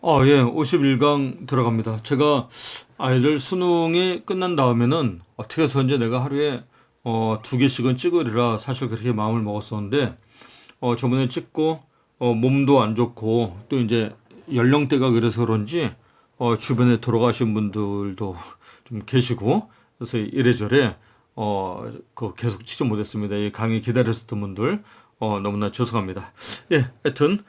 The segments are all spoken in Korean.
예, 51강 들어갑니다. 제가 아이들 수능이 끝난 다음에는 어떻게 해서 이제 내가 하루에 두 개씩은 찍으리라 사실 그렇게 마음을 먹었었는데, 저번에 찍고, 몸도 안 좋고, 또 이제 연령대가 그래서 그런지, 주변에 돌아가신 분들도 좀 계시고, 그래서 이래저래, 계속 치지 못했습니다. 이 강의 기다렸었던 분들, 너무나 죄송합니다. 예, 하여튼,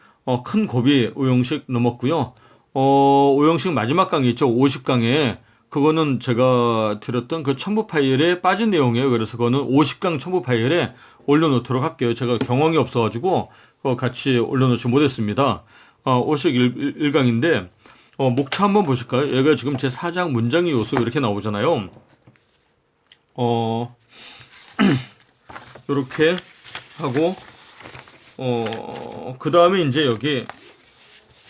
큰 고비 오영식 넘었고요. 오영식 마지막 강의 있죠. 50강에. 그거는 제가 드렸던 그 첨부 파일에 빠진 내용이에요. 그래서 그거는 50강 첨부 파일에 올려놓도록 할게요. 제가 경험이 없어가지고, 같이 올려놓지 못했습니다. 50 1강인데, 목차 한번 보실까요? 얘가 지금 제 4장 문장의 요소 이렇게 나오잖아요. 이렇게 하고, 그 다음에 이제 여기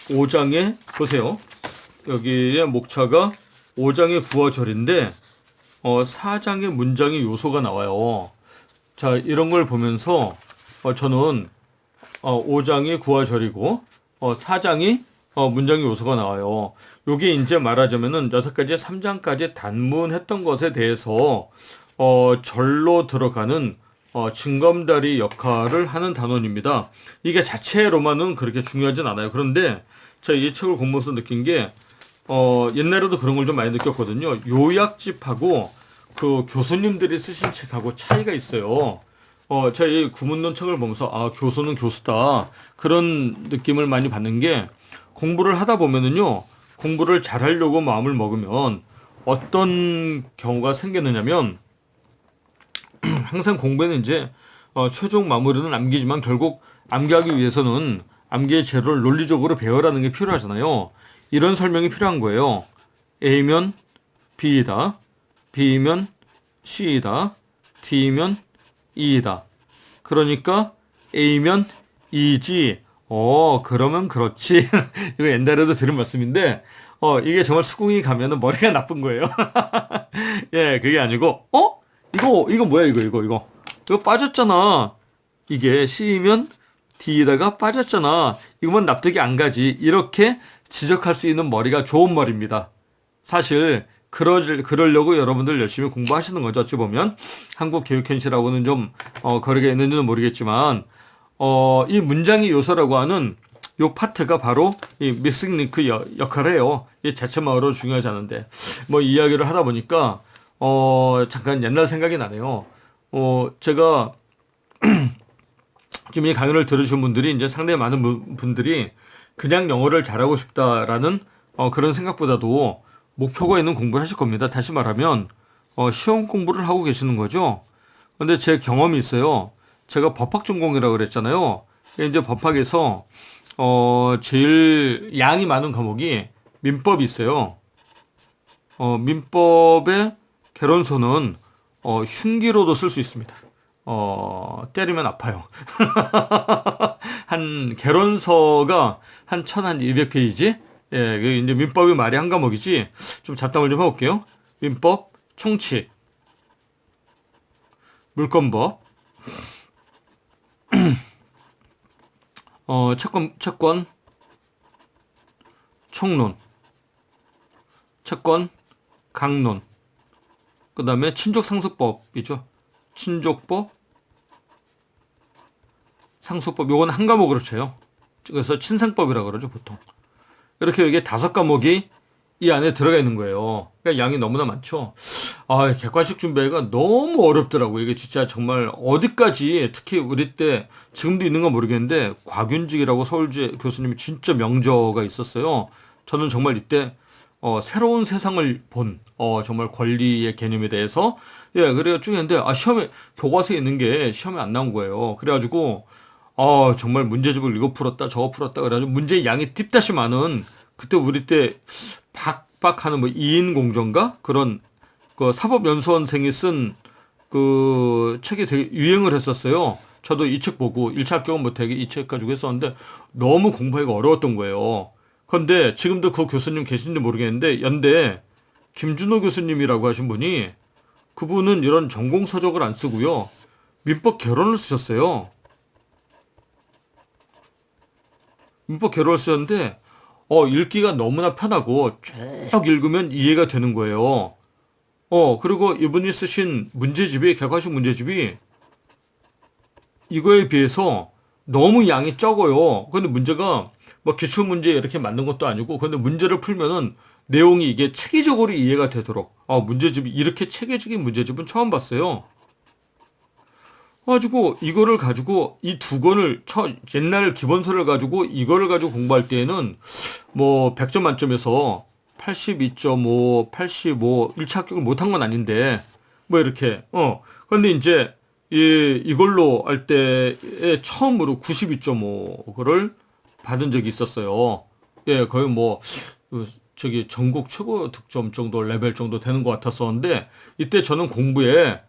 5장에 보세요. 여기에 목차가 5장의 구어절인데 4장의 문장의 요소가 나와요. 자, 이런 걸 보면서 저는 5장이 구어절이고 4장이 문장의 요소가 나와요. 요게 이제 말하자면은 6가지 3장까지 단문했던 것에 대해서 절로 들어가는 징검다리 역할을 하는 단원입니다. 이게 자체로만은 그렇게 중요하진 않아요. 그런데 제가 이 책을 공부해서 느낀 게 옛날에도 그런 걸 좀 많이 느꼈거든요. 요약집하고 그 교수님들이 쓰신 책하고 차이가 있어요. 제가 이 구문론 책을 보면서 교수는 교수다 그런 느낌을 많이 받는 게, 공부를 하다 보면은요, 공부를 잘하려고 마음을 먹으면 어떤 경우가 생기느냐면, 항상 공부에는 이제 최종 마무리는 암기지만 결국 암기하기 위해서는 암기의 재료를 논리적으로 배워라는 게 필요하잖아요. 이런 설명이 필요한 거예요. A면 B이다, B면 C이다, D면 E이다. 그러니까 A면 E지. 그러면 그렇지. 이거 옛날에도 들은 말씀인데, 이게 정말 수긍이 가면은 머리가 나쁜 거예요. 예, 그게 아니고, 이거 뭐야, 이거 빠졌잖아. 이게 C면 D에다가 빠졌잖아. 이거만 납득이 안 가지. 이렇게 지적할 수 있는 머리가 좋은 머리입니다. 사실, 그러려고 여러분들 열심히 공부하시는 거죠. 어찌 보면. 한국교육현실하고는 좀, 거리가 있는지는 모르겠지만, 이 문장의 요소라고 하는 요 파트가 바로 이 미싱 링크 역할을 해요. 이 자체만으로 중요하지 않은데. 뭐 이야기를 하다 보니까, 잠깐 옛날 생각이 나네요. 제가 지금 이 강의를 들으신 분들이 이제 상당히 많은 분들이 그냥 영어를 잘하고 싶다라는 그런 생각보다도 목표가 있는 공부를 하실 겁니다. 다시 말하면 시험 공부를 하고 계시는 거죠. 근데 제 경험이 있어요. 제가 법학 전공이라고 그랬잖아요. 이제 법학에서 제일 양이 많은 과목이 민법이 있어요. 민법의 개론서는 흉기로도 쓸 수 있습니다. 때리면 아파요. 한 개론서가 한 1200페이지? 예, 이제 민법이 말이 한 과목이지. 좀 잡담을 좀 해볼게요. 민법, 총칙, 물권법, 채권, 총론, 채권, 강론, 그 다음에 친족상속법이죠. 친족법, 상속법, 요건 한 과목으로 쳐요. 그래서 친상법이라고 그러죠, 보통. 이렇게 이게 5과목이 이 안에 들어가 있는 거예요. 그러니까 양이 너무나 많죠. 객관식 준비가 너무 어렵더라고요. 이게 진짜 정말 어디까지, 특히 우리 때, 지금도 있는 건 모르겠는데, 곽윤직이라고 서울대 교수님이 진짜 명저가 있었어요. 저는 정말 이때, 새로운 세상을 본, 정말 권리의 개념에 대해서, 예, 그래가 쭉 했는데, 시험에, 교과서에 있는 게 시험에 안 나온 거예요. 그래가지고, 정말 문제집을 이거 풀었다, 저거 풀었다, 그래가지고 문제의 양이 딥다시 많은, 그때 우리 때, 박박하는 뭐 2인 공정가? 그런, 그 사법연수원생이 쓴 그 책이 되게 유행을 했었어요. 저도 이 책 보고 1차 합격은 못하게 이 책 가지고 했었는데 너무 공부하기가 어려웠던 거예요. 그런데 지금도 그 교수님 계신지 모르겠는데 연대 김준호 교수님이라고 하신 분이, 그분은 이런 전공 서적을 안 쓰고요. 민법 개론을 쓰셨어요. 민법 개론을 쓰셨는데 읽기가 너무나 편하고 쭉 읽으면 이해가 되는 거예요. 그리고 이분이 쓰신 문제집이, 객관식 문제집이 이거에 비해서 너무 양이 적어요. 근데 문제가 뭐 기출문제 이렇게 만든 것도 아니고, 근데 문제를 풀면은 내용이 이게 체계적으로 이해가 되도록, 문제집이, 이렇게 체계적인 문제집은 처음 봤어요. 가지고 이거를 가지고 이 두 권을 옛날 기본서를 가지고 이거를 가지고 공부할 때에는 뭐 100점 만점에서 82.5, 85, 1차 합격을 못한 건 아닌데 뭐 이렇게 근데 이제 이걸로 할 때에 처음으로 92.5를 받은 적이 있었어요. 예, 거의 뭐 전국 최고 득점 정도 레벨 정도 되는 것 같았었는데, 이때 저는 공부에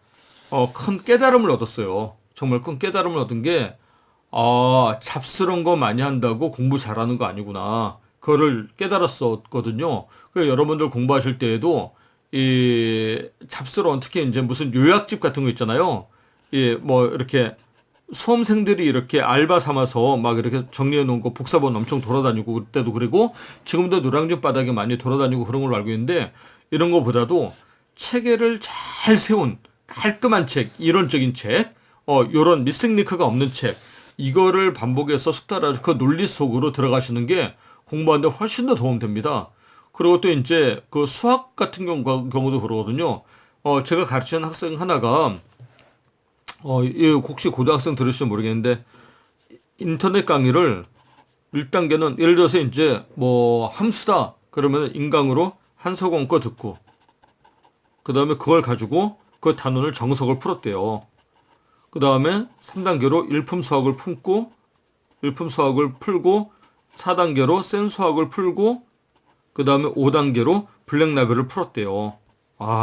큰 깨달음을 얻었어요. 정말 큰 깨달음을 얻은 게, 잡스러운 거 많이 한다고 공부 잘하는 거 아니구나. 그거를 깨달았었거든요. 그래서 여러분들 공부하실 때에도, 이 잡스러운, 특히 이제 무슨 요약집 같은 거 있잖아요. 뭐 이렇게 수험생들이 이렇게 알바 삼아서 막 이렇게 정리해 놓은 거 복사본 엄청 돌아다니고, 그때도 그리고 지금도 노량진 바닥에 많이 돌아다니고 그런 걸로 알고 있는데, 이런 거보다도 체계를 잘 세운 깔끔한 책, 이론적인 책, 요런 미스링 링크가 없는 책, 이거를 반복해서 숙달하셔서 그 논리 속으로 들어가시는 게 공부하는데 훨씬 더 도움됩니다. 그리고 또 이제 그 수학 같은 경우도 그러거든요. 제가 가르치는 학생 하나가, 혹시 고등학생 들으시면 모르겠는데, 인터넷 강의를 1단계는 예를 들어서 이제 뭐 함수다 그러면 인강으로 한석원 거 듣고, 그 다음에 그걸 가지고 그 단원을 정석을 풀었대요. 그 다음에 3단계로 일품 수학을 풀고, 4단계로 센 수학을 풀고, 그 다음에 5단계로 블랙 라벨을 풀었대요.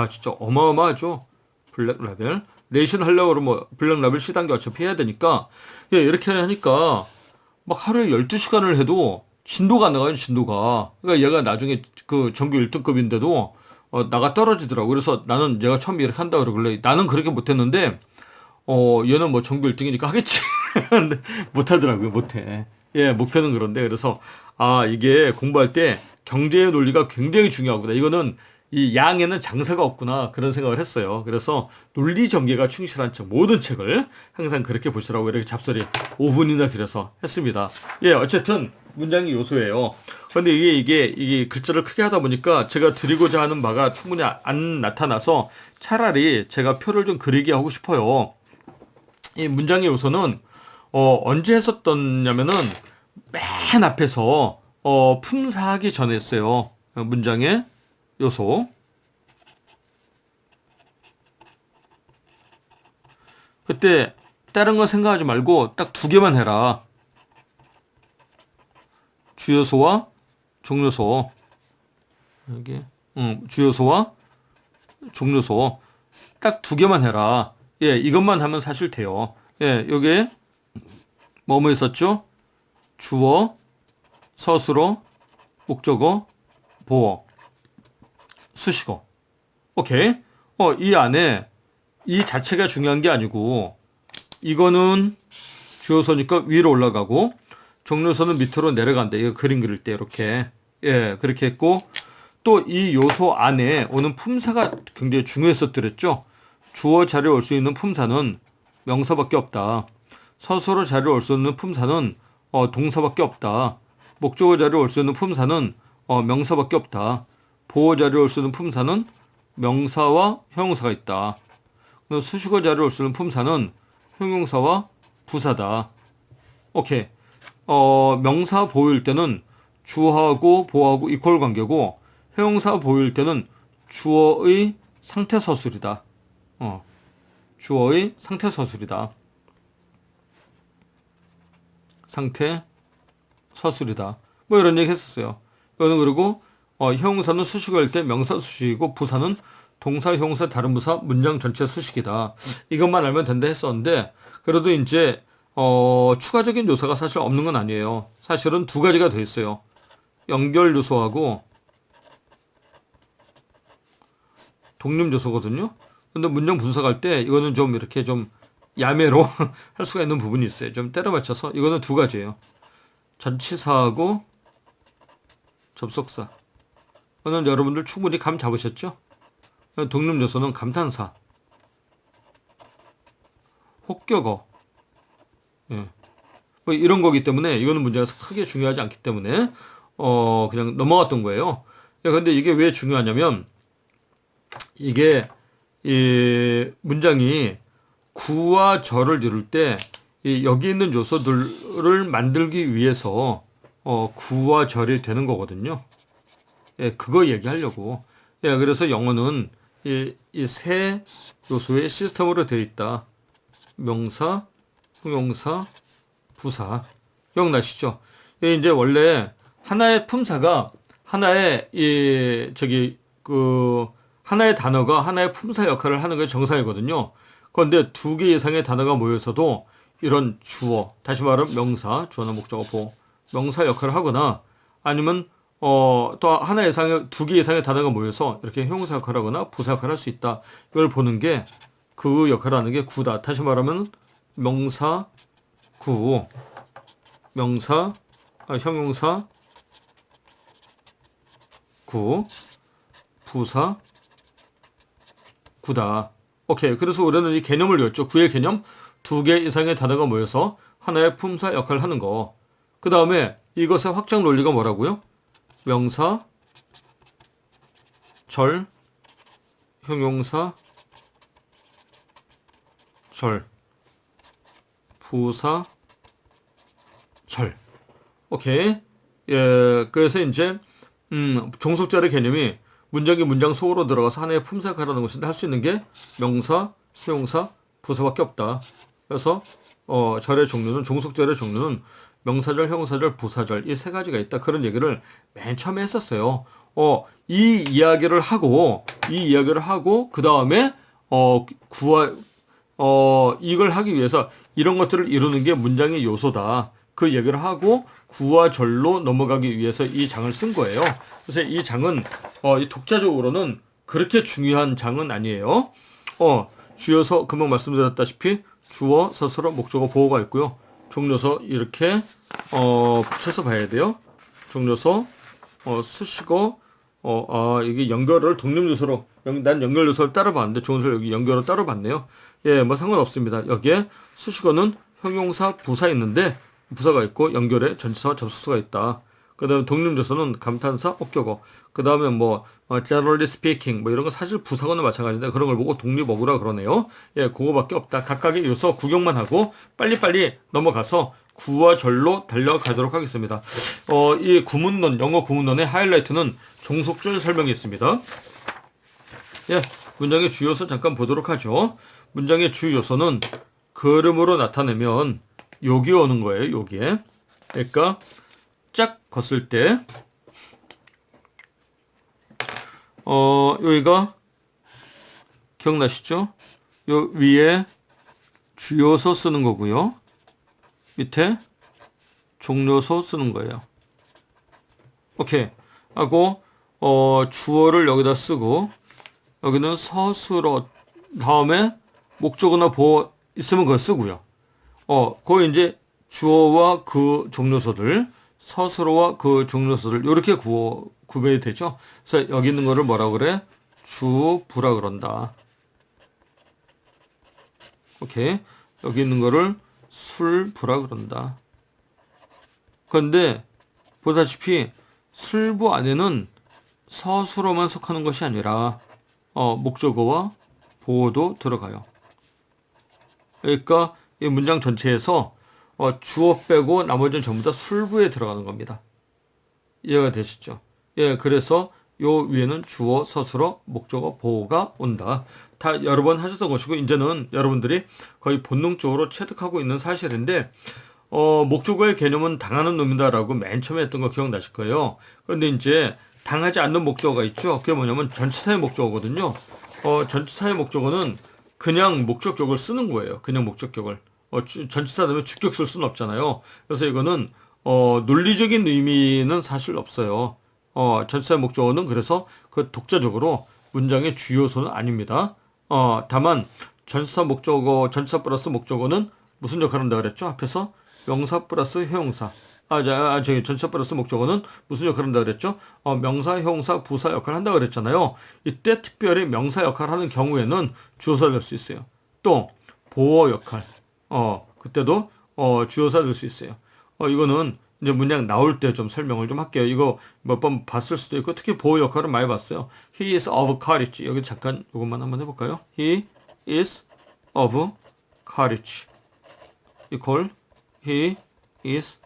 진짜 어마어마하죠. 블랙 라벨. 내신 하려고 그러면 뭐 블랙 라벨 C단계 어차피 해야 되니까, 이렇게 하니까 막 하루에 12시간을 해도 진도가 안 나가요, 진도가. 그러니까 얘가 나중에 그 전교 1등급인데도 나가 떨어지더라고. 그래서 나는 얘가 처음에 이렇게 한다 그러길래 나는 그렇게 못했는데, 얘는 뭐 전교 1등이니까 하겠지. 근데 못하더라고요, 못해. 목표는 그런데. 그래서, 이게 공부할 때 경제의 논리가 굉장히 중요하구나. 이거는 이 양에는 장사가 없구나. 그런 생각을 했어요. 그래서 논리 전개가 충실한 책, 모든 책을 항상 그렇게 보시라고 이렇게 잡소리 5분이나 드려서 했습니다. 어쨌든 문장의 요소예요. 근데 이게 글자를 크게 하다 보니까 제가 드리고자 하는 바가 충분히 안 나타나서 차라리 제가 표를 좀 그리게 하고 싶어요. 이 문장의 요소는 언제 했었었냐면은 맨 앞에서 품사하기 전에 했어요. 문장의 요소. 그때 다른 거 생각하지 말고 딱 두 개만 해라. 주요소와 종료소. 여기 주요소와 종료소 딱 두 개만 해라. 이것만 하면 사실 돼요. 요게 뭐뭐 있었죠? 주어, 서술어, 목적어, 보어, 수식어. 오케이. 이 안에 이 자체가 중요한 게 아니고, 이거는 주요소니까 위로 올라가고 종료소는 밑으로 내려간다. 이거 그림 그릴 때 이렇게 그렇게 했고, 또 이 요소 안에 오는 품사가 굉장히 중요했었더랬죠. 주어 자리에 올 수 있는 품사는 명사밖에 없다. 서술어 자리에 올 수 있는 품사는 동사밖에 없다. 목적어 자리에 올 수 있는 품사는 명사밖에 없다. 보어 자리에 올 수 있는 품사는 명사와 형용사가 있다. 수식어 자리에 올 수 있는 품사는 형용사와 부사다. 오케이. 명사 보일 때는 주어하고 보어하고 이퀄 관계고, 형용사 보일 때는 주어의 상태 서술이다. 주어의 상태 서술이다. 상태 서술이다. 뭐 이런 얘기 했었어요. 이거는 그리고 형용사는 수식어일 때 명사 수식이고, 부사는 동사, 형용사, 다른 부사, 문장 전체 수식이다. 이것만 알면 된다 했었는데, 그래도 이제 추가적인 요소가 사실 없는 건 아니에요. 사실은 두 가지가 돼 있어요. 연결 요소하고 독립 요소거든요. 근데 문장 분석할 때 이거는 좀 이렇게 좀 야매로 할 수가 있는 부분이 있어요. 좀 때려 맞춰서. 이거는 두 가지예요. 전치사하고 접속사. 오늘 여러분들 충분히 감 잡으셨죠? 독립 요소는 감탄사, 혹격어, 예. 뭐 이런 거기 때문에 이거는 문제가 크게 중요하지 않기 때문에 그냥 넘어갔던 거예요. 근데 이게 왜 중요하냐면 이게 이 문장이 구와 절을 이룰 때 여기 있는 요소들을 만들기 위해서 구와 절이 되는 거거든요. 예, 그거 얘기하려고. 예, 그래서 영어는 이 세 요소의 시스템으로 되어 있다. 명사, 형용사, 부사. 기억나시죠? 예, 이제 원래 하나의 품사가 하나의 하나의 단어가 하나의 품사 역할을 하는 게 정상이거든요. 그런데 두 개 이상의 단어가 모여서도 이런 주어, 다시 말하면 명사, 주어나 목적어, 보호, 명사 역할을 하거나 아니면 또 하나 이상의 두 개 이상의 단어가 모여서 이렇게 형용사 역할을 하거나 부사 역할을 할 수 있다. 이걸 보는 게 그 역할을 하는 게 구다. 다시 말하면 명사, 구, 명사, 형용사, 구, 부사, 구다. 오케이. 그래서 우리는 이 개념을 외웠죠. 구의 개념, 두 개 이상의 단어가 모여서 하나의 품사 역할을 하는 거. 그 다음에 이것의 확장 논리가 뭐라고요? 명사, 절, 형용사, 절, 부사, 절. 오케이. 예, 그래서 이제 종속절의 개념이 문장이 문장 속으로 들어가서 하나의 품사 역할을 하는 것인데 할 수 있는 게 명사, 형용사, 부사밖에 없다. 그래서 절의 종류는 종속절의 종류는 명사절, 형용사절, 부사절 이 세 가지가 있다. 그런 얘기를 맨 처음에 했었어요. 이 이야기를 하고 그 다음에 이걸 하기 위해서 이런 것들을 이루는 게 문장의 요소다. 그 얘기를 하고 구와 절로 넘어가기 위해서 이 장을 쓴 거예요. 그래서 이 장은 이 독자적으로는 그렇게 중요한 장은 아니에요. 주어서 금방 말씀드렸다시피 주어, 서술어, 목적어, 보어가 있고요. 종료서 이렇게 붙여서 봐야 돼요. 종료서, 수식어, 이게 연결을 독립요소로 난 연결요소를 따로 봤는데 종료서 여기 연결을 따로 봤네요. 예, 뭐 상관없습니다. 여기에 수식어는 형용사, 부사 있는데 부사가 있고 연결에 전치사와 접속사가 있다. 그 다음에 독립요소는 감탄사, 혹격어. 그 다음에 generally speaking, 이런 거 사실 부사거나 마찬가지인데 그런 걸 보고 독립어구라 그러네요. 예, 그거밖에 없다. 각각의 요소 구경만 하고 빨리빨리 넘어가서 구와 절로 달려가도록 하겠습니다. 이 구문론, 영어 구문론의 하이라이트는 종속절 설명이 있습니다. 예, 문장의 주요소 잠깐 보도록 하죠. 문장의 주요소는 걸음으로 나타내면 여기 오는 거예요, 여기에. 그러니까 쫙 걷을 때 여기가 기억나시죠? 요 위에 주요소 쓰는 거고요. 밑에 종료소 쓰는 거예요. 오케이. 하고 주어를 여기다 쓰고 여기는 서술어 다음에 목적어나 보어 있으면 그걸 쓰고요. 거기 이제 주어와 그 종료소들, 서술어와 그 종료소들 이렇게 구별이 되죠. 그래서 여기 있는 거를 뭐라 그래? 주부라 그런다. 오케이. 여기 있는 거를 술부라 그런다. 그런데 보다시피 술부 안에는 서술어만 속하는 것이 아니라 목적어와 보어도 들어가요. 그러니까 이 문장 전체에서 주어 빼고 나머지는 전부 다 술부에 들어가는 겁니다. 이해가 되시죠? 예, 그래서 요 위에는 주어, 서술어, 목적어, 보어가 온다. 다 여러 번 하셨던 것이고 이제는 여러분들이 거의 본능적으로 체득하고 있는 사실인데 목적어의 개념은 당하는 놈이다라고 맨 처음에 했던 거 기억나실 거예요. 그런데 이제 당하지 않는 목적어가 있죠. 그게 뭐냐면 전치사의 목적어거든요. 전치사의 목적어는 그냥 목적격을 쓰는 거예요. 그냥 목적격을. 전치사 되면 주격 쓸 수는 없잖아요. 그래서 이거는 논리적인 의미는 사실 없어요. 전치사의 목적어는 그래서 그 독자적으로 문장의 주요소는 아닙니다. 다만 전치사 목적어, 전치사 플러스 목적어는 무슨 역할을 한다 그랬죠? 앞에서 명사 플러스 형용사. 저기 전치사 플러스 목적어는 무슨 역할을 한다 그랬죠? 명사, 형용사, 부사 역할을 한다 그랬잖아요. 이때 특별히 명사 역할을 하는 경우에는 주어사 될 수 있어요. 또 보어 역할. 그때도 주어사 될 수 있어요. 이거는 이제 문장 나올 때 좀 설명을 좀 할게요. 이거 몇 번 봤을 수도 있고 특히 보호 역할을 많이 봤어요. He is of courage. 여기 잠깐 이것만 한번 해볼까요? He is of courage. equal he is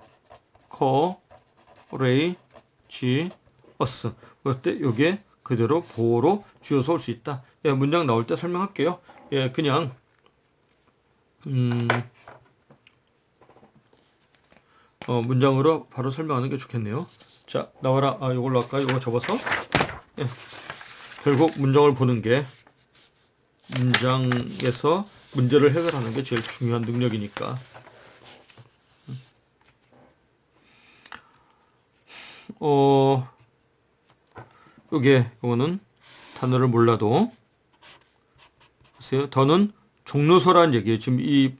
courageous. 그때 이게 그대로 보호로 주어서 올 수 있다. 예, 문장 나올 때 설명할게요. 예, 그냥 문장으로 바로 설명하는 게 좋겠네요. 자, 나와라. 이걸로 할까? 이거 접어서. 예. 결국 문장을 보는 게 문장에서 문제를 해결하는 게 제일 중요한 능력이니까. 이거는 단어를 몰라도 보세요. 더는 종료서라는 얘기예요. 지금 이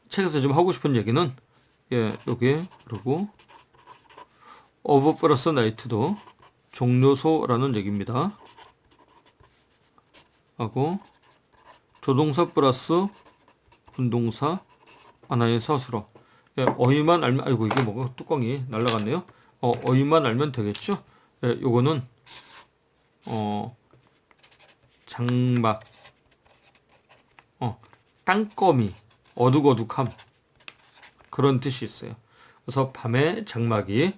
책에서 지금 하고 싶은 얘기는 요게 그리고 of 플러스 night도 종료소라는 얘기입니다. 하고 조동사 플러스 분동사 하나의 서술어. 어휘만 알면 아이고 이게 뭐가 뚜껑이 날라갔네요. 어휘만 알면 되겠죠. 요거는 장막, 땅거미, 어둑어둑함 그런 뜻이 있어요. 그래서 밤에 장막이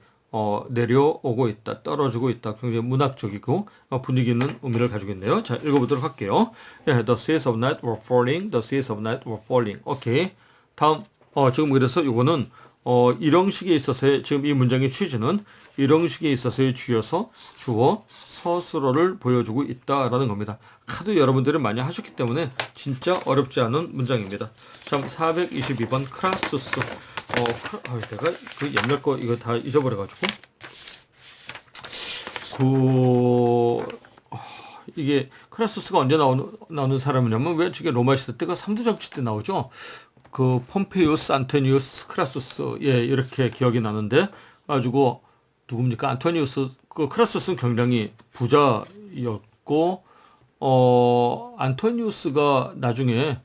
내려오고 있다, 떨어지고 있다. 굉장히 문학적이고 분위기 있는 의미를 가지고 있네요. 자, 읽어보도록 할게요. The seas of night were falling. The seas of night were falling. 오케이. 다음 지금 그래서 이거는 일형식에 있어서의 지금 이 문장의 취지는 일형식에 있어서의 주어서 주어 서술어를 보여주고 있다라는 겁니다. 하도 여러분들이 많이 하셨기 때문에 진짜 어렵지 않은 문장입니다. 자, 422번 크라수스. 내가 그 옛날 거 이거 다 잊어버려가지고 이게 크라수스가 언제 나오는 사람이냐면 왜 저게 로마 시대 때가 삼두정치 때 나오죠. 그 폼페이우스, 안토니우스, 크라수스 이렇게 기억이 나는데 가지고 누굽니까? 안토니우스 그 크라수스는 굉장히 부자였고 안토니우스가 나중에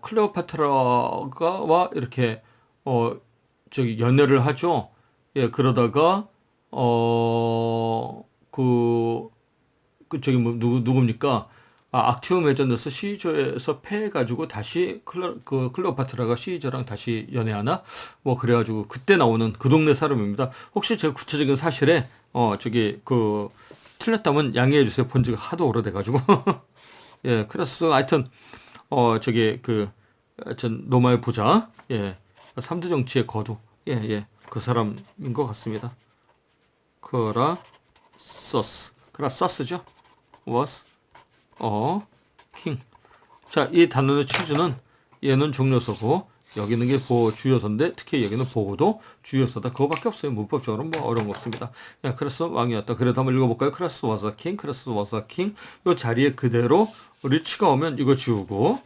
클레오파트라와 이렇게 저기 연애를 하죠. 그러다가 저기 누굽니까? 악티움 회전에서 시저에서 패해가지고 다시 클레오파트라가 시저랑 다시 연애하나? 그래가지고 그때 나오는 그 동네 사람입니다. 혹시 제가 구체적인 사실에 틀렸다면 양해해 주세요. 본 지가 하도 오래돼가지고. 그래서 하여튼 하여튼 로마의 부자, 삼두 정치의 거두, 그 사람인 것 같습니다. 크라서스죠. was king. 자, 이 단어의 취지는 얘는 종료서고 여기 있는 게 주요서인데 특히 여기는 보호도 주요서다. 그거밖에 없어요. 문법적으로 어려운 거 없습니다. 그래서 왕이었다. 그래도 한번 읽어볼까요? 크라스 was a king. 크라스 was a king. 이 자리에 그대로 리치가 오면 이거 지우고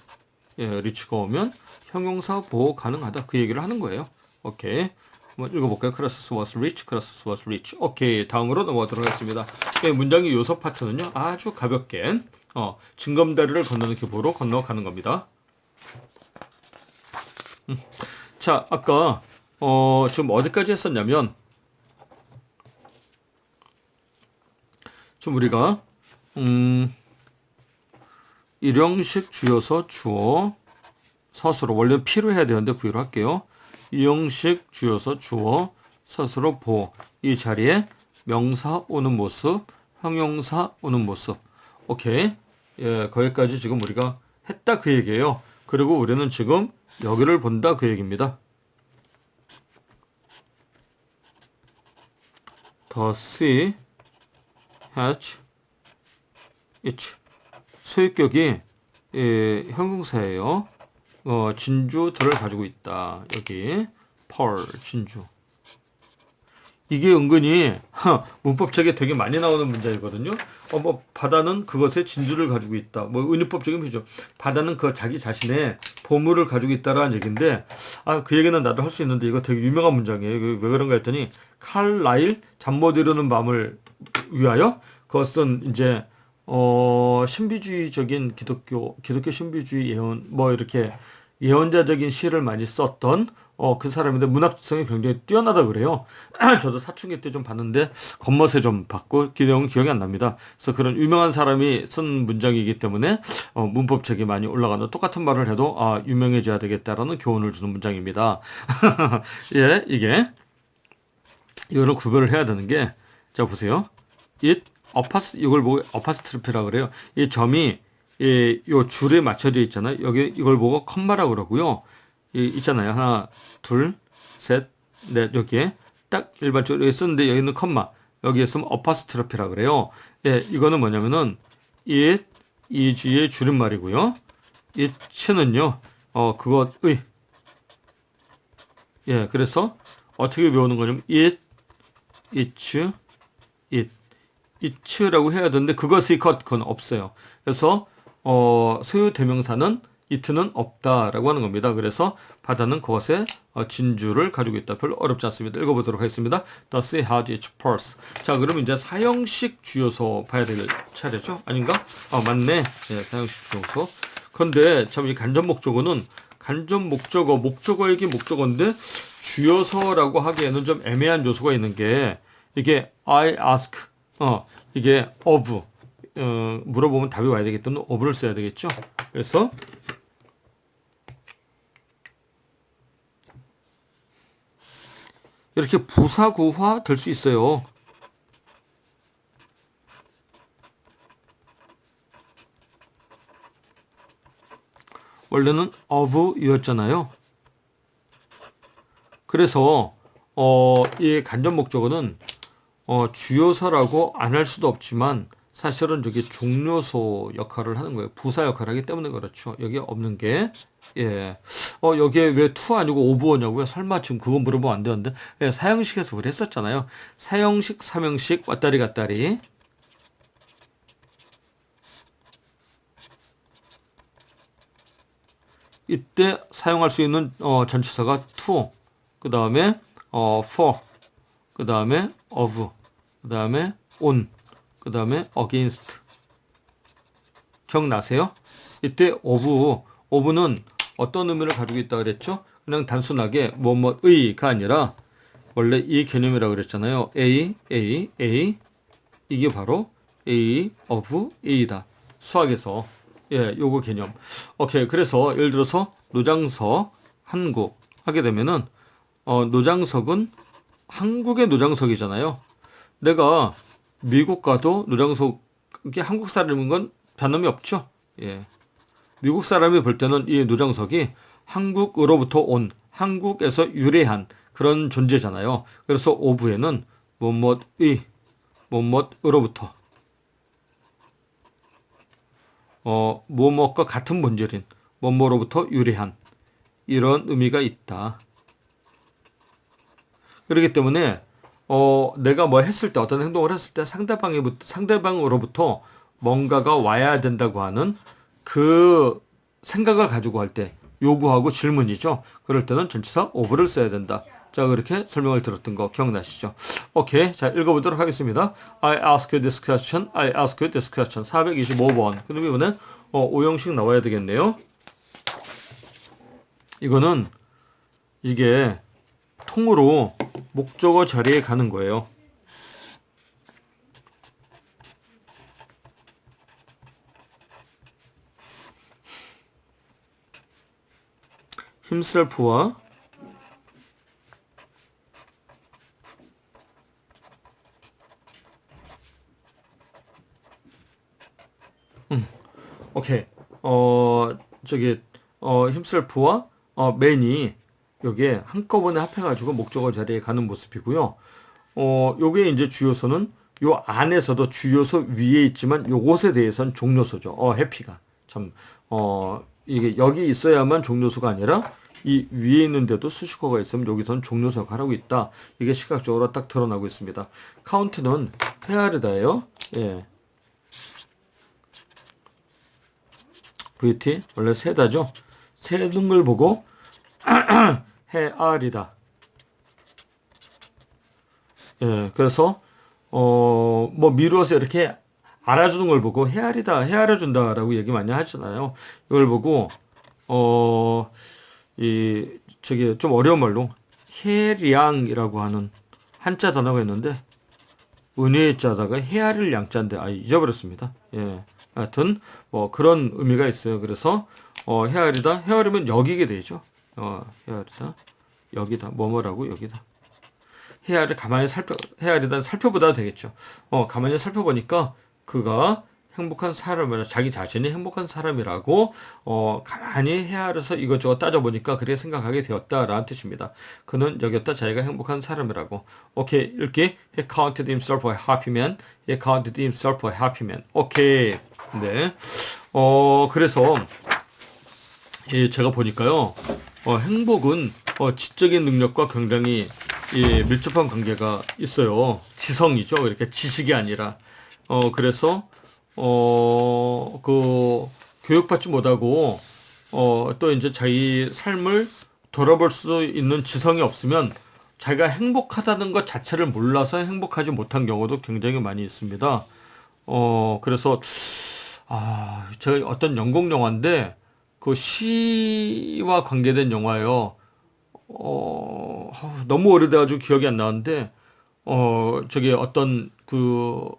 리치가 오면 형용사 보호 가능하다. 그 얘기를 하는 거예요. 오케이. 한번 읽어볼까요? 크라스 was rich. 크라스 was rich. 오케이. 다음으로 넘어가도록 하겠습니다. 문장의 요소 파트는요. 아주 가볍게 징검다리를 건너는 기보로 건너가는 겁니다. 자, 아까 지금 어디까지 했었냐면 좀 우리가 일형식 주어서 주어 서술어 원래 피로 해야 되는데 부유로 할게요. 일형식 주어서 주어 서술어 보. 이 자리에 명사 오는 모습, 형용사 오는 모습. 오케이. 거기까지 지금 우리가 했다 그 얘기예요. 그리고 우리는 지금 여기를 본다 그 얘기입니다. The sea has its 소유격이 형용사예요. 진주들을 가지고 있다. 여기 pearl 진주. 이게 은근히 문법책에 되게 많이 나오는 문제이거든요. 뭐 바다는 그것의 진주를 가지고 있다. 뭐 은유법적인 표죠. 바다는 그 자기 자신의 보물을 가지고 있다라는 얘기인데 그 얘기는 나도 할 수 있는데 이거 되게 유명한 문장이에요. 왜 그런가 했더니 칼라일 잠 못 이루는 밤을 위하여 그것은 이제 신비주의적인 기독교 신비주의 예언 뭐 이렇게 예언자적인 시를 많이 썼던 그 사람인데 문학성이 굉장히 뛰어나다 그래요. 저도 사춘기 때 좀 봤는데 겉멋에 좀 봤고 기억이 안 납니다. 그래서 그런 유명한 사람이 쓴 문장이기 때문에 문법책이 많이 올라가는 똑같은 말을 해도 유명해져야 되겠다라는 교훈을 주는 문장입니다. 예, 이거를 구별을 해야 되는 게 자 보세요. 이걸 보고 어파스트로피라 그래요. 이 점이 요 줄에 맞춰져 있잖아요. 여기 이걸 보고 컴마라고 그러고요. 있잖아요. 하나, 둘, 셋, 넷 여기에 딱 일반적으로 여기 쓰는데 여기는 컴마. 여기에 쓰면 어파스트로피라 그래요. 예, 이거는 뭐냐면은 it, is의 줄임말이고요. it는요. 그것의 예, 그래서 어떻게 배우는 거냐면 it, it라고 해야 되는데 그것의 그건 없어요. 그래서 소유 대명사는 it는 없다라고 하는 겁니다. 그래서 바다는 그것의 진주를 가지고 있다. 별로 어렵지 않습니다. 읽어보도록 하겠습니다. Thus it has its purse. 자, 그럼 이제 사형식 주요소 봐야 될 차례죠? 아닌가? 맞네. 네, 사형식 주요소. 그런데 참 이 간접 목적어는 목적어이긴 목적어인데 주요소라고 하기에는 좀 애매한 요소가 있는 게 이게 I ask 이게 of 물어보면 답이 와야 되기 때문에 of를 써야 되겠죠. 그래서 이렇게 부사구화 될 수 있어요. 원래는 of였잖아요. 그래서 이 간접 목적어는 주요사라고 안 할 수도 없지만 사실은 저기 종료소 역할을 하는 거예요. 부사 역할을 하기 때문에 그렇죠. 여기 없는 게 예. 여기에 왜 to 아니고 of냐고요? 설마 지금 그거 물어보면 안 되는데. 예, 사형식에서 우리 했었잖아요. 사형식, 삼형식 왔다리 갔다리. 이때 사용할 수 있는 전치사가 to, 그 다음에 for, 그 다음에 of, 그 다음에 on, 그 다음에 against. 기억나세요? 이때 of는 어떤 의미를 가지고 있다 그랬죠? 그냥 단순하게 뭐뭐의가 아니라 원래 이 개념이라고 그랬잖아요. A 이게 바로 A of A다. 수학에서 요거 개념. 오케이. 그래서 예를 들어서 노장석 한국 하게 되면은 노장석은 한국의 노장석이잖아요. 내가 미국 가도 노장석이 한국 사람인 건 변함이 없죠. 예. 미국 사람이 볼 때는 이 노장석이 한국으로부터 온, 한국에서 유래한 그런 존재잖아요. 그래서 오브에는 뭐뭐으로부터 뭐뭐과 같은 본질인 뭐뭐로부터 유래한 이런 의미가 있다. 그렇기 때문에 내가 뭐 했을 때 어떤 행동을 했을 때 상대방으로부터 뭔가가 와야 된다고 하는 그 생각을 가지고 할 때 요구하고 질문이죠. 그럴 때는 전치사 of를 써야 된다. 자, 그렇게 설명을 들었던 거 기억나시죠? 오케이. 자, 읽어보도록 하겠습니다. I ask you this question. I ask you this question. 425번. 그럼 이번엔 오형식 나와야 되겠네요. 이거는 이게 통으로 목적어 자리에 가는 거예요. himself와 오케이. himself와 man이 여기에 한꺼번에 합해가지고 목적어 자리에 가는 모습이고요. 요게 이제 주요소는 요 안에서도 주요소 위에 있지만 요것에 대해서는 종료소죠. happy가 참 이게 여기 있어야만 종료소가 아니라 이 위에 있는데도 수식어가 있으면 여기선 종료사 역할을 하고 있다. 이게 시각적으로 딱 드러나고 있습니다. 카운트는 헤아리다예요. 예. VT 원래 세다죠. 세는 걸 보고 헤아리다. 예, 그래서 뭐 미루어서 이렇게 알아주는 걸 보고 헤아리다, 헤아려준다라고 얘기 많이 하잖아요. 이걸 보고 저기 좀 어려운 말로 헤량이라고 하는 한자 단어가 있는데 은혜의 자다가 헤아릴 양자인데 잊어버렸습니다. 예, 하여튼 뭐 그런 의미가 있어요. 그래서 헤아리다, 헤아리면 여기게 되죠. 헤아리다, 여기다, 뭐뭐라고 여기다. 헤아리다 살펴보다 되겠죠. 가만히 살펴보니까 그가 행복한 사람이라 자기 자신이 행복한 사람이라고 가만히 헤아려서 이것저것 따져보니까 그렇게 생각하게 되었다라는 뜻입니다. 그는 여겼다 자기가 행복한 사람이라고. 오케이, 읽기. He counted himself a happy man. He counted himself a happy man. 오케이. 네. 그래서 제가 보니까요. 행복은 지적인 능력과 굉장히 밀접한 관계가 있어요. 지성이죠. 이렇게 지식이 아니라. 그래서 그 교육받지 못하고 또 이제 자기 삶을 돌아볼 수 있는 지성이 없으면 자기가 행복하다는 것 자체를 몰라서 행복하지 못한 경우도 굉장히 많이 있습니다. 그래서 제가 어떤 영국 영화인데 그 시와 관계된 영화예요. 너무 오래돼가지고 기억이 안 나는데 저기 어떤 그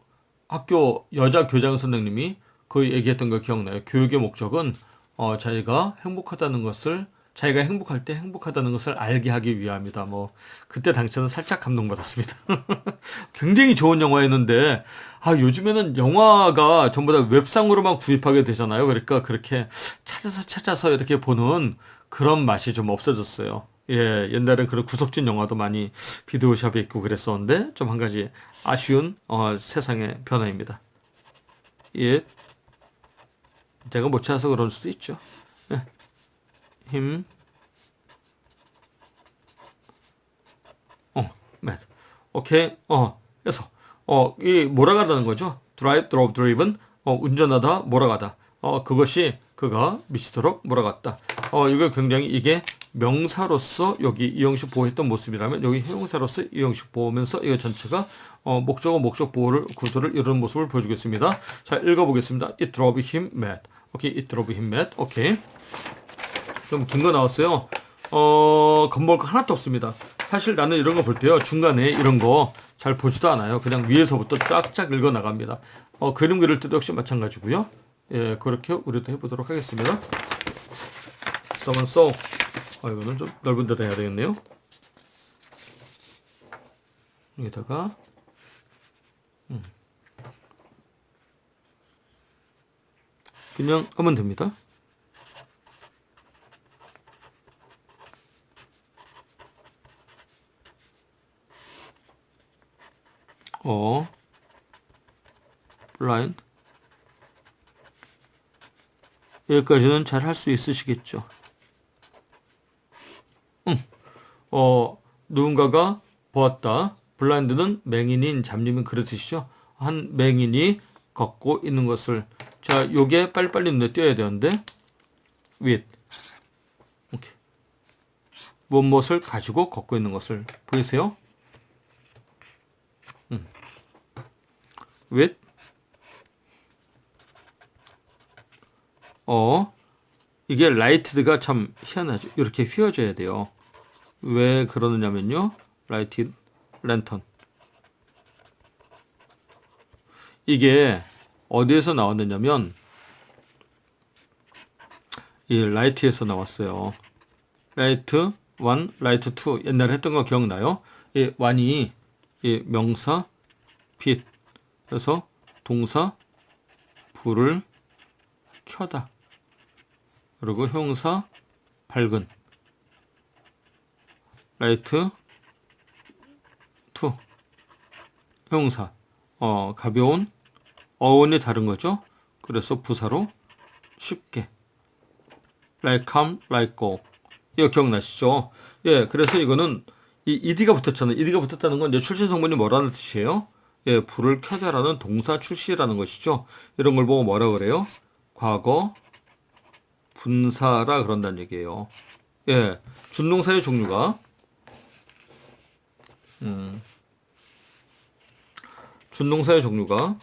학교 여자 교장 선생님이 그 얘기했던 거 기억나요. 교육의 목적은 자기가 행복할 때 행복하다는 것을 알게 하기 위함이다. 뭐 그때 당시에는 살짝 감동받았습니다. 굉장히 좋은 영화였는데 요즘에는 영화가 전부 다 웹상으로만 구입하게 되잖아요. 그러니까 그렇게 찾아서 이렇게 보는 그런 맛이 좀 없어졌어요. 예, 옛날엔 그런 구석진 영화도 많이 비디오샵에 있고 그랬었는데 좀 한 가지 아쉬운 세상의 변화입니다. 예, 제가 못 찾아서 그럴 수도 있죠. 예. 오케이. 그래서 이 몰아가다는 거죠. drive, drove, driven. 운전하다, 몰아가다. 그것이 그가 미치도록 몰아갔다. 이거 굉장히 이게 명사로서 여기 이형식 보호했던 모습이라면 여기 형용사로서 이형식 보호면서 이거 전체가 목적어 목적 보호를 구조를 이루는 모습을 보여주겠습니다. 자, 읽어보겠습니다. It drove him mad. 오케이, it drove him mad. 오케이. 좀 긴 거 나왔어요. 겁먹을 거 하나도 없습니다. 사실 나는 이런 거 볼 때요. 중간에 이런 거 잘 보지도 않아요. 그냥 위에서부터 쫙쫙 읽어 나갑니다. 그림 그릴 때도 역시 마찬가지고요. 예, 그렇게 우리도 해보도록 하겠습니다. Someone saw. 이거는 좀 넓은 데다 해야 되겠네요. 여기다가 그냥 하면 됩니다. blind. 여기까지는 잘 할 수 있으시겠죠. 누군가가 보았다. 블라인드는 맹인인 잡님인 그릇이시죠. 한 맹인이 걷고 있는 것을. 자, 요게 빨리빨리 눈에 띄어야 되는데 with. 오케이. 무엇을 가지고 걷고 있는 것을 보이세요? with 이게 lighted가 참 희한하죠. 이렇게 휘어져야 돼요. 왜 그러느냐면요. lighted lantern. 이게 어디에서 나왔느냐면 이 light에서 나왔어요. light 1, light 2 옛날에 했던 거 기억나요? 이 1이 이 명사 빛 그래서 동사 불을 켜다 그리고 형사 밝은 라이트 투 형사 가벼운 어원이 다른 거죠. 그래서 부사로 쉽게 like come like go 이거 기억나시죠? 예, 그래서 이거는 이 ed가 붙었잖아요. ed가 붙었다는 건 이제 출신 성분이 뭐라는 뜻이에요? 예, 불을 켜다라는 동사 출시라는 것이죠. 이런 걸 보고 뭐라 그래요? 과거 분사라 그런다는 얘기예요. 예, 준동사의 종류가 준동사의 종류가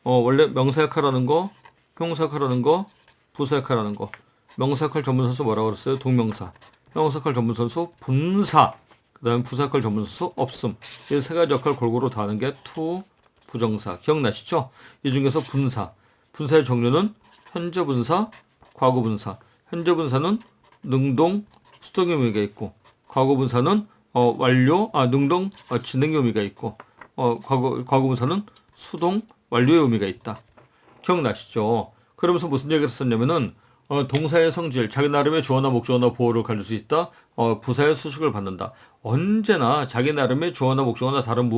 원래 명사 역할하는 거, 형용사 역할하는 거, 부사 역할하는 거. 명사 역할 전문 선수 뭐라고 그랬어요? 동명사. 형용사 역할 전문 선수 분사. 그다음에 부사 역할 전문 선수 없음. 이 세 가지 역할 골고루 다 하는 게 투 부정사. 기억나시죠? 이 중에서 분사. 분사의 종류는 현재 분사, 과거 분사. 현재 분사는 능동, 수동의 의미가 있고, 과거 분사는 완료, 능동, 진행의 의미가 있고, 과거 분사는 수동, 완료의 의미가 있다. 기억나시죠? 그러면서 무슨 얘기를 했었냐면은 동사의 성질, 자기 나름의 주어나 목적어나 보호를 가질 수 있다. 부사의 수식을 받는다. 언제나 자기 나름의 주어나 목적어나 다른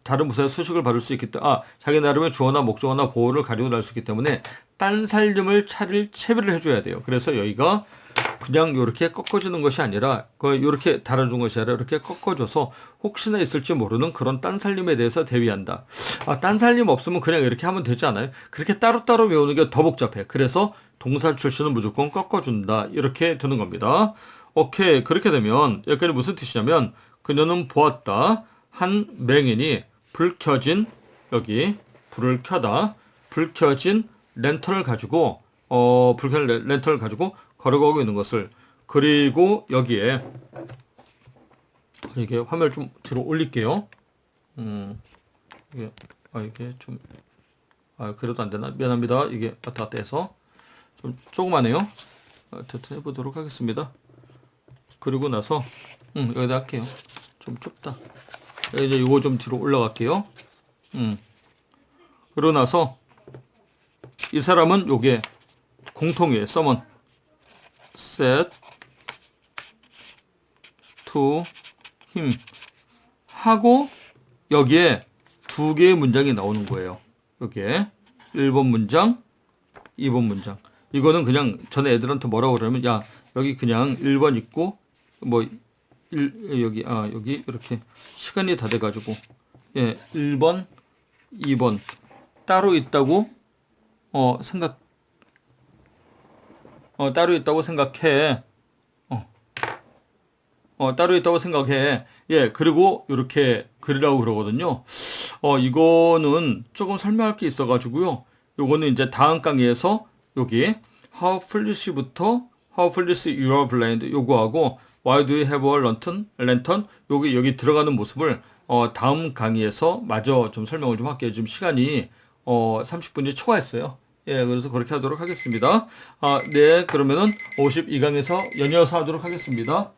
다른 부사의 수식을 받을 수 있기 때문에 자기 나름의 주어나 목적어나 보호를 가지고 날 수 있기 때문에 딴 살림을 차릴 채비를 해줘야 돼요. 그래서 여기가 그냥 이렇게 꺾어주는 것이 아니라 이렇게 달아준 것이 아니라 이렇게 꺾어줘서 혹시나 있을지 모르는 그런 딴 살림에 대해서 대비한다. 딴 살림 없으면 그냥 이렇게 하면 되지 않아요? 그렇게 따로따로 외우는 게 더 복잡해. 그래서 동사 출시는 무조건 꺾어준다. 이렇게 되는 겁니다. 오케이. 그렇게 되면 여기까지 무슨 뜻이냐면 그녀는 보았다. 한 맹인이 불 켜진 여기 불을 켜다 불 켜진 랜턴을 가지고 불 켜진 랜턴을 가지고 걸어가고 있는 것을 그리고 여기에 이게 화면을 좀 뒤로 올릴게요. 이게 좀 그래도 안 되나? 미안합니다. 이게 왔다 갔다 해서 좀 조그마네요. 어쨌든 해보도록 하겠습니다. 그리고 나서 여기다 할게요. 좀 좁다. 이제 이거 좀 뒤로 올라갈게요. 그러고 나서 이 사람은 요게 공통이에요. summon set to him 하고 여기에 두 개의 문장이 나오는 거예요. 여기에 1번 문장, 2번 문장. 이거는 그냥 전에 애들한테 뭐라고 그러면 야 여기 그냥 1번 있고 여기 이렇게 시간이 다 돼가지고 1번, 2번 따로 있다고 따로 있다고 생각해. 따로 있다고 생각해. 예, 그리고 이렇게 그리라고 그러거든요. 이거는 조금 설명할 게 있어가지고요. 요거는 이제 다음 강의에서 여기 How foolish부터 How foolish you are blind 요거하고 Why do you have a lantern? 여기 들어가는 모습을 다음 강의에서 마저 좀 설명을 좀 할게요. 지금 시간이 30분이 초과했어요. 예, 그래서 그렇게 하도록 하겠습니다. 네, 그러면은 52강에서 연이어서 하도록 하겠습니다.